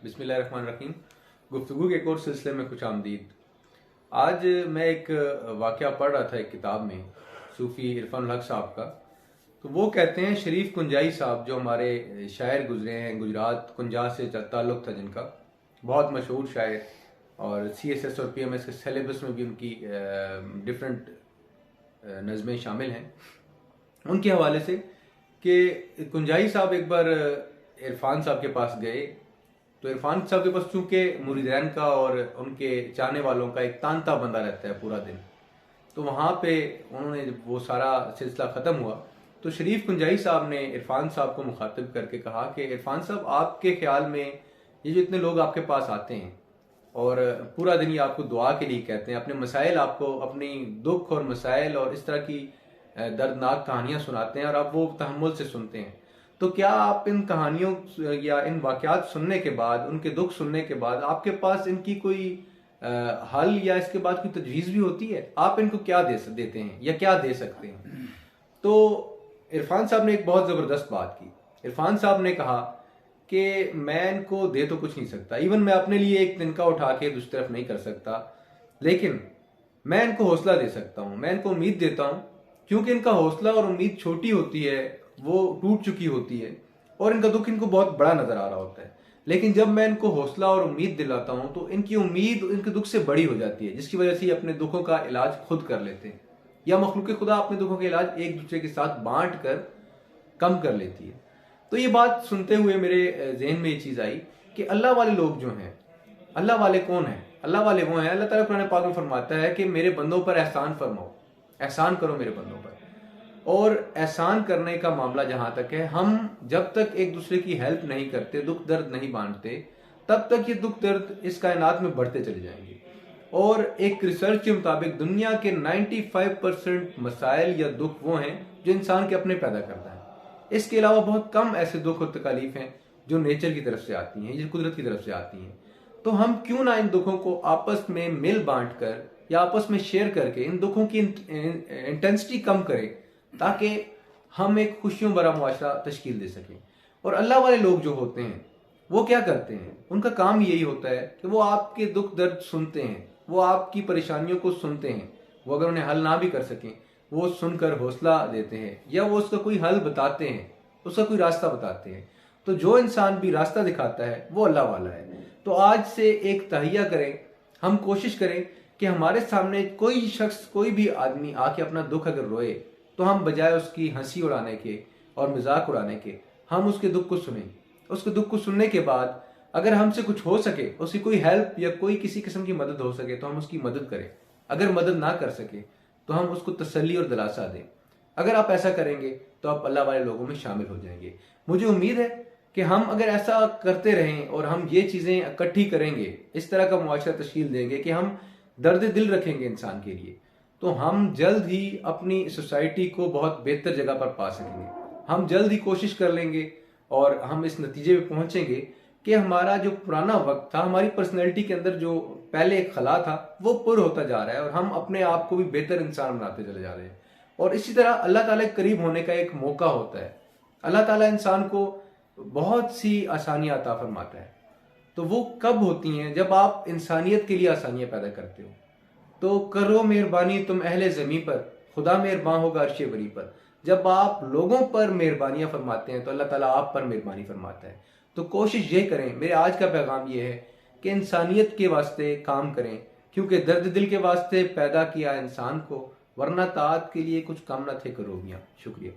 बिस्मिल्लाहिर्रहमानिर्रहीम। गुफ्तगू के एक और सिलसिले में खुश आमदीद। आज मैं एक वाक़या पढ़ रहा था एक किताब में, सूफ़ी इरफान हक साहब का। तो वो कहते हैं, शरीफ कुंजाई साहब जो हमारे शायर गुजरे हैं, गुजरात कुंजा से ताल्लुक़ था जिनका, बहुत मशहूर शायर, और CSS और PMS के सिलेबस में भी उनकी डिफरेंट नज़में शामिल हैं। उनके हवाले से कि कुंजाई साहब एक बार इरफान साहब के पास गए, तो इरफान साहब के पास चूंकि मुरीदैन का और उनके चाहने वालों का एक तांता बंधा रहता है पूरा दिन, तो वहाँ पे उन्होंने जब वो सारा सिलसिला ख़त्म हुआ तो शरीफ कुंजाई साहब ने इरफान साहब को मुखातिब करके कहा कि इरफान साहब, आपके ख्याल में ये जो इतने लोग आपके पास आते हैं और पूरा दिन ये आपको दुआ के लिए कहते हैं, अपने मसाइल, आपको अपनी दुख और मसाइल और इस तरह की दर्दनाक कहानियाँ सुनाते हैं और आप वो तहम्मुल से सुनते हैं, तो क्या आप इन कहानियों या इन वाक़यात सुनने के बाद, उनके दुख सुनने के बाद, आपके पास इनकी कोई हल या इसके बाद कोई तजवीज़ भी होती है? आप इनको क्या देते हैं या क्या दे सकते हैं? तो इरफान साहब ने एक बहुत ज़बरदस्त बात की। इरफान साहब ने कहा कि मैं इनको दे तो कुछ नहीं सकता, इवन मैं अपने लिए एक तिनका उठा के दूसरी तरफ नहीं कर सकता, लेकिन मैं इनको हौसला दे सकता हूँ, मैं इनको उम्मीद देता हूँ, क्योंकि इनका हौसला और उम्मीद छोटी होती है, वो टूट चुकी होती है और इनका दुख इनको बहुत बड़ा नजर आ रहा होता है। लेकिन जब मैं इनको हौसला और उम्मीद दिलाता हूँ तो इनकी उम्मीद इनके दुख से बड़ी हो जाती है, जिसकी वजह से ये अपने दुखों का इलाज खुद कर लेते हैं, या मखलूक खुदा अपने दुखों का इलाज एक दूसरे के साथ बांट कर कम कर लेती है। तो ये बात सुनते हुए मेरे जहन में ये चीज़ आई कि अल्लाह वाले लोग जो हैं, अल्लाह वाले कौन हैं? अल्लाह वाले वो हैं, अल्लाह ताला कुरान पाक में फरमाता है कि मेरे बंदों पर एहसान फरमाओ, एहसान करो मेरे बंदों पर। और एहसान करने का मामला जहां तक है, हम जब तक एक दूसरे की हेल्प नहीं करते, दुख दर्द नहीं बांटते, तब तक ये दुख दर्द इस कायनात में बढ़ते चले जाएंगे। और एक रिसर्च के मुताबिक दुनिया के 95% मसाइल या दुख वो हैं जो इंसान के अपने पैदा करता है। इसके अलावा बहुत कम ऐसे दुख और तकालीफ हैं जो नेचर की तरफ से आती हैं, जो कुदरत की तरफ से आती हैं। तो हम क्यों ना इन दुखों को आपस में मिल बांट कर या आपस में शेयर करके इन दुखों की इंटेंसिटी कम करें, ताकि हम एक खुशियों भरा मुआशरा तश्कील दे सकें। और अल्लाह वाले लोग जो होते हैं वो क्या करते हैं? उनका काम यही होता है कि वो आपके दुख दर्द सुनते हैं, वो आपकी परेशानियों को सुनते हैं, वो अगर उन्हें हल ना भी कर सकें, वो सुनकर हौसला देते हैं या वो उसका कोई हल बताते हैं, उसका कोई रास्ता बताते हैं। तो जो इंसान भी रास्ता दिखाता है वो अल्लाह वाला है। तो आज से एक तहिया करें, हम कोशिश करें कि हमारे सामने कोई शख्स, कोई भी आदमी आके अपना दुख अगर रोए, तो हम बजाय उसकी हंसी उड़ाने के और मजाक उड़ाने के, हम उसके दुख को सुनें। उसके दुख को सुनने के बाद अगर हमसे कुछ हो सके, उसकी कोई हेल्प या कोई किसी किस्म की मदद हो सके, तो हम उसकी मदद करें। अगर मदद ना कर सके तो हम उसको तसल्ली और दिलासा दें। अगर आप ऐसा करेंगे तो आप अल्लाह वाले लोगों में शामिल हो जाएंगे। मुझे उम्मीद है कि हम अगर ऐसा करते रहें और हम ये चीज़ें इकट्ठी करेंगे, इस तरह का मुआशरा तश्कील देंगे कि हम दर्द दिल रखेंगे इंसान के लिए, तो हम जल्द ही अपनी सोसाइटी को बहुत बेहतर जगह पर पा सकेंगे। हम जल्द ही कोशिश कर लेंगे और हम इस नतीजे पे पहुंचेंगे कि हमारा जो पुराना वक्त था, हमारी पर्सनैलिटी के अंदर जो पहले एक खला था, वो पुर होता जा रहा है और हम अपने आप को भी बेहतर इंसान बनाते चले जा रहे हैं। और इसी तरह अल्लाह ताला के करीब होने का एक मौका होता है। अल्लाह ताला इंसान को बहुत सी आसानियां अता फरमाता है। तो वो कब होती हैं? जब आप इंसानियत के लिए आसानियां पैदा करते हो। तो करो मेहरबानी तुम अहले ज़मीं पर, खुदा मेहरबान होगा अर्शे बरी पर। जब आप लोगों पर मेहरबानियां फरमाते हैं तो अल्लाह ताला आप पर मेहरबानी फरमाता है। तो कोशिश ये करें, मेरे आज का पैगाम ये है कि इंसानियत के वास्ते काम करें, क्योंकि दर्द दिल के वास्ते पैदा किया इंसान को, वरना तात के लिए कुछ कम न थे करोगियाँ। शुक्रिया।